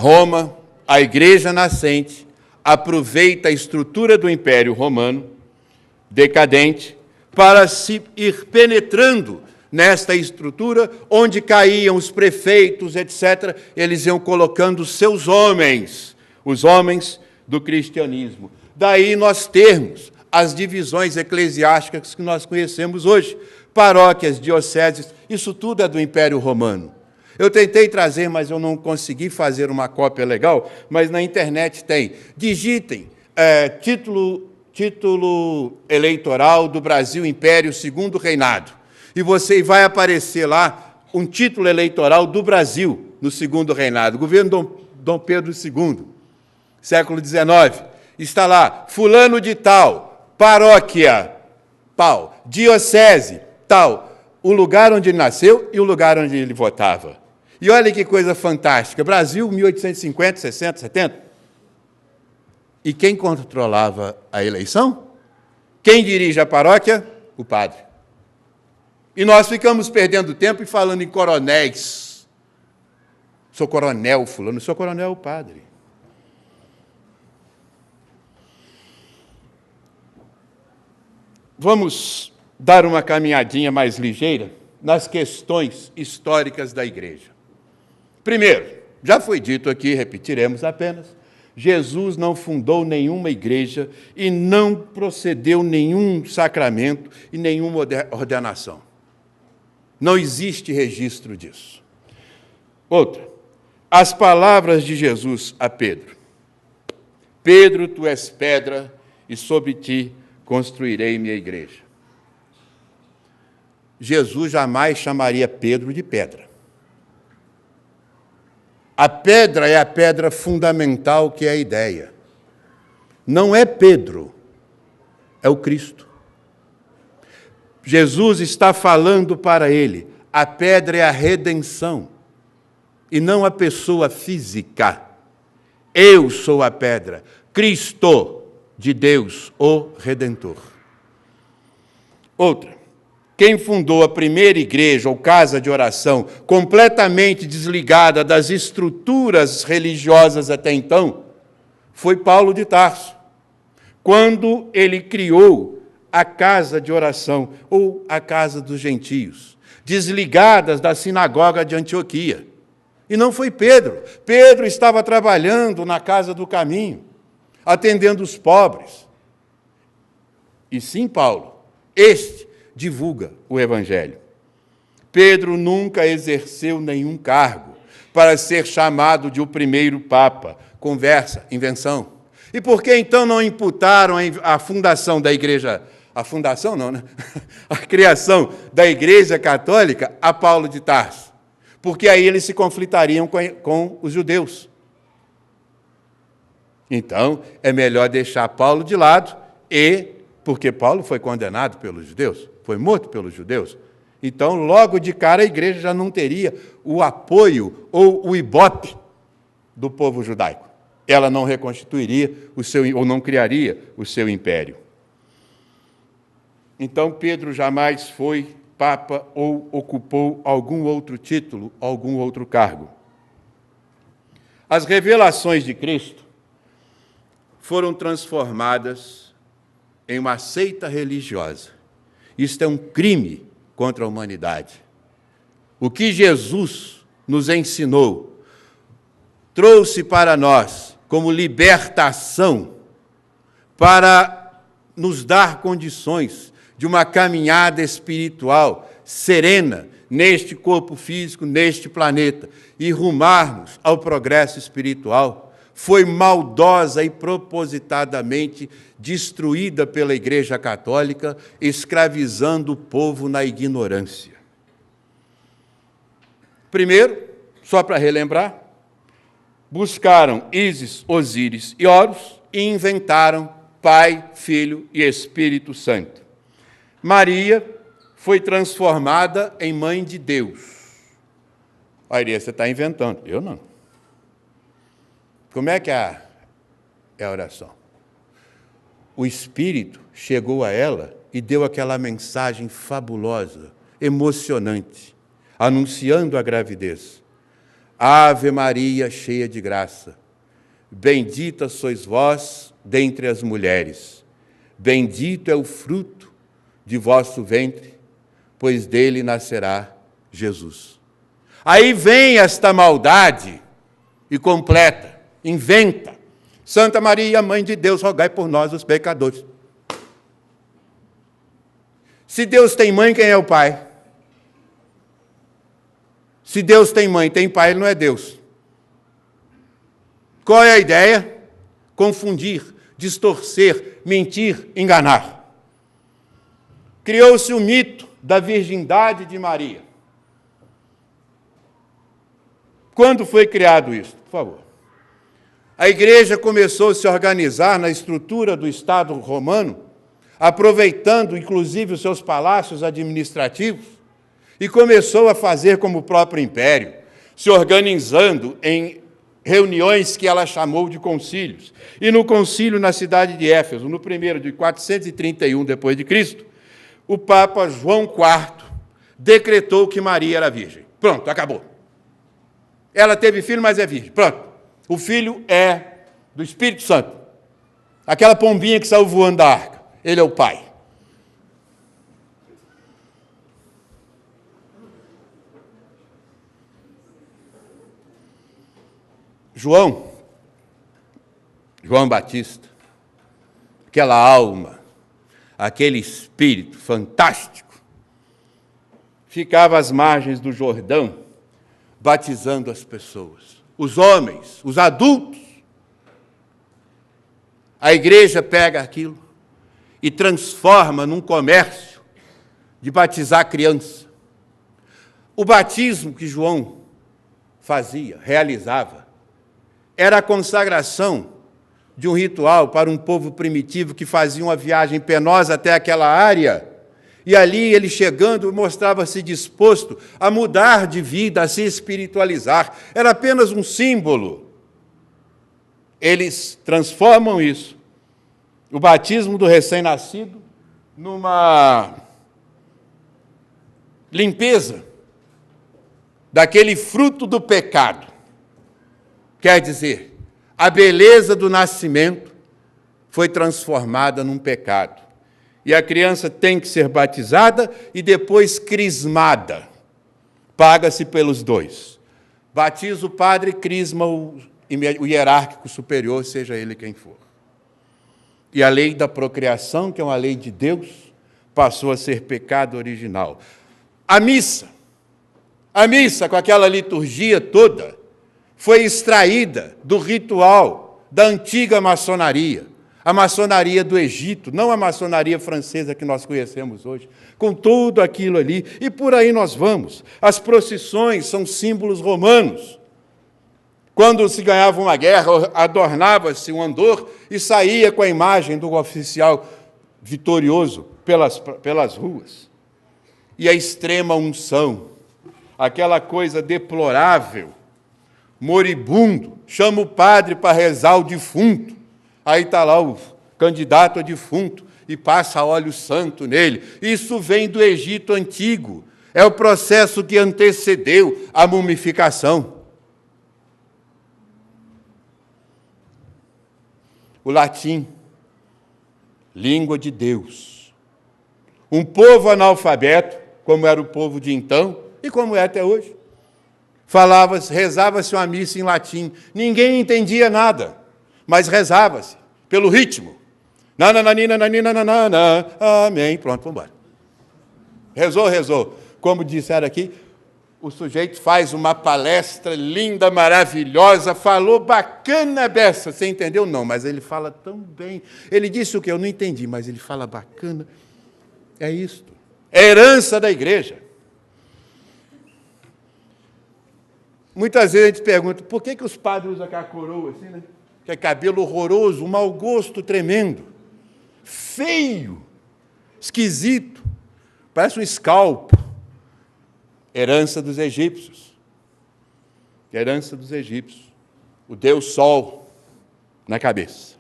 Roma, a igreja nascente, aproveita a estrutura do Império Romano, decadente, para se ir penetrando nesta estrutura, onde caíam os prefeitos, etc., eles iam colocando seus homens, os homens do cristianismo. Daí nós termos as divisões eclesiásticas que nós conhecemos hoje, paróquias, dioceses, isso tudo é do Império Romano. Eu tentei trazer, mas eu não consegui fazer uma cópia legal, mas na internet tem. Digitem título eleitoral do Brasil Império Segundo Reinado. E você vai aparecer lá um título eleitoral do Brasil no Segundo Reinado, governo Dom Pedro II, século XIX. Está lá, fulano de tal, paróquia, tal, diocese, tal, o lugar onde ele nasceu e o lugar onde ele votava. E olha que coisa fantástica, Brasil, 1850, 60, 70. E quem controlava a eleição? Quem dirige a paróquia? O padre. E nós ficamos perdendo tempo e falando em coronéis. Sou coronel fulano, sou coronel padre. Vamos dar uma caminhadinha mais ligeira nas questões históricas da igreja. Primeiro, já foi dito aqui, repetiremos apenas, Jesus não fundou nenhuma igreja e não procedeu nenhum sacramento e nenhuma ordenação. Não existe registro disso. Outra, as palavras de Jesus a Pedro. Pedro, tu és pedra, e sobre ti construirei minha igreja. Jesus jamais chamaria Pedro de pedra. A pedra é a pedra fundamental, que é a ideia. Não é Pedro, é o Cristo. Jesus está falando para ele, a pedra é a redenção, e não a pessoa física. Eu sou a pedra, Cristo de Deus, o Redentor. Outra, quem fundou a primeira igreja ou casa de oração, completamente desligada das estruturas religiosas até então, foi Paulo de Tarso, quando ele criou a casa de oração, ou a casa dos gentios, desligadas da sinagoga de Antioquia. E não foi Pedro. Pedro estava trabalhando na casa do caminho, atendendo os pobres. E sim, Paulo, este divulga o Evangelho. Pedro nunca exerceu nenhum cargo para ser chamado de o primeiro Papa. Conversa, invenção. E por que então não imputaram a fundação da igreja, a fundação não, né? A criação da Igreja Católica a Paulo de Tarso? Porque aí eles se conflitariam com os judeus. Então, é melhor deixar Paulo de lado, porque Paulo foi condenado pelos judeus, foi morto pelos judeus. Então, logo de cara, a igreja já não teria o apoio ou o ibope do povo judaico. Ela não reconstituiria ou não criaria o seu império. Então, Pedro jamais foi papa ou ocupou algum outro título, algum outro cargo. As revelações de Cristo foram transformadas em uma seita religiosa. Isto é um crime contra a humanidade. O que Jesus nos ensinou, trouxe para nós como libertação, para nos dar condições de uma caminhada espiritual serena neste corpo físico, neste planeta, e rumarmos ao progresso espiritual, foi maldosa e propositadamente destruída pela Igreja Católica, escravizando o povo na ignorância. Primeiro, só para relembrar, buscaram Ísis, Osíris e Horus e inventaram Pai, Filho e Espírito Santo. Maria foi transformada em mãe de Deus. Aí você está inventando. Eu não. Como é que é a oração? O Espírito chegou a ela e deu aquela mensagem fabulosa, emocionante, anunciando a gravidez. Ave Maria, cheia de graça, bendita sois vós dentre as mulheres, bendito é o fruto de vosso ventre, pois dele nascerá Jesus. Aí vem esta maldade e completa, inventa. Santa Maria, Mãe de Deus, rogai por nós, os pecadores. Se Deus tem mãe, quem é o pai? Se Deus tem mãe, tem pai, ele não é Deus. Qual é a ideia? Confundir, distorcer, mentir, enganar. Criou-se o mito da virgindade de Maria. Quando foi criado isso? Por favor. A igreja começou a se organizar na estrutura do Estado romano, aproveitando, inclusive, os seus palácios administrativos, e começou a fazer como o próprio império, se organizando em reuniões que ela chamou de concílios. E no concílio na cidade de Éfeso, no primeiro de 431 depois de Cristo, o Papa João IV decretou que Maria era virgem. Pronto, acabou. Ela teve filho, mas é virgem. Pronto. O filho é do Espírito Santo. Aquela pombinha que saiu voando da arca. Ele é o pai. João Batista, aquela alma, aquele espírito fantástico, ficava às margens do Jordão, batizando as pessoas, os homens, os adultos. A igreja pega aquilo e transforma num comércio de batizar criança. O batismo que João fazia, realizava, era a consagração de um ritual para um povo primitivo que fazia uma viagem penosa até aquela área, e ali ele chegando mostrava-se disposto a mudar de vida, a se espiritualizar. Era apenas um símbolo. Eles transformam isso, o batismo do recém-nascido, numa limpeza daquele fruto do pecado. Quer dizer, a beleza do nascimento foi transformada num pecado. E a criança tem que ser batizada e depois crismada. Paga-se pelos dois. Batiza o padre, crisma o hierárquico superior, seja ele quem for. E a lei da procriação, que é uma lei de Deus, passou a ser pecado original. A missa, com aquela liturgia toda, foi extraída do ritual da antiga maçonaria, a maçonaria do Egito, não a maçonaria francesa que nós conhecemos hoje, com tudo aquilo ali, e por aí nós vamos. As procissões são símbolos romanos. Quando se ganhava uma guerra, adornava-se um andor e saía com a imagem do oficial vitorioso pelas ruas. E a extrema unção, aquela coisa deplorável, moribundo, chama o padre para rezar o defunto. Aí está lá o candidato a defunto e passa óleo santo nele. Isso vem do Egito antigo. É o processo que antecedeu a mumificação. O latim, língua de Deus. Um povo analfabeto, como era o povo de então e como é até hoje. Rezava-se uma missa em latim. Ninguém entendia nada, mas rezava-se pelo ritmo. Nananina, amém. Pronto, vamos embora. Rezou. Como disseram aqui, o sujeito faz uma palestra linda, maravilhosa, falou bacana beça. Você entendeu? Não, mas ele fala tão bem. Ele disse o que eu não entendi, mas ele fala bacana. É isto. É herança da igreja. Muitas vezes a gente pergunta, por que os padres usam aquela coroa assim, né? Que é cabelo horroroso, um mau gosto tremendo, feio, esquisito, parece um escalpo. Herança dos egípcios. Herança dos egípcios. O Deus Sol na cabeça.